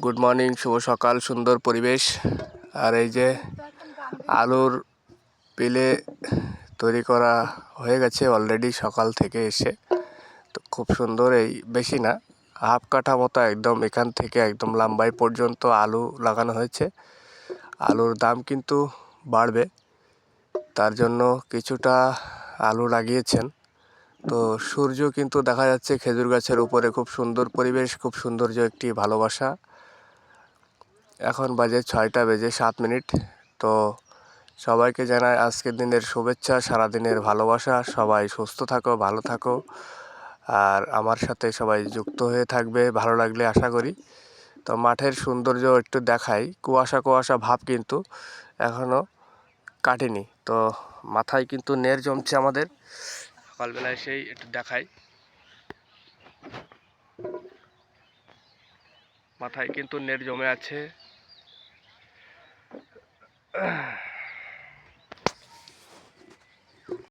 Good morning, শুভ সকাল, সুন্দর পরিবেশ। আর এই যে আলুর পিলে তৈরি করা হয়ে গেছে অলরেডি সকাল থেকে এসে। তো খুব সুন্দর, এই বেশি না, হাফ কাঠা মতো একদম এখান থেকে একদম লাম্বাই পর্যন্ত আলু লাগানো হয়েছে। আলুর দাম কিন্তু বাড়বে, তার জন্য কিছুটা আলু লাগিয়েছেন। তো সূর্য কিন্তু দেখা যাচ্ছে খেজুর গাছের উপরে, খুব সুন্দর পরিবেশ, খুব সৌন্দর্য, একটি ভালোবাসা। এখন বাজে 6টা বেজে 7 মিনিট। তো সবাইকে জানাই আজকের দিনের শুভেচ্ছা, সারাদিনের ভালোবাসা। সবাই সুস্থ থাকো, ভালো থাকো, আর আমার সাথে সবাই যুক্ত হয়ে থাকবে ভালো লাগলে আশা করি। তো মাঠের সৌন্দর্য একটু দেখাই। কুয়াশা কুয়াশা ভাব কিন্তু এখনও কাটেনি। তো মাথায় কিন্তু নের জমছে আমাদের। সকালবেলা এসেই একটু দেখাই, মাথায় কিন্তু নের জমে আছে।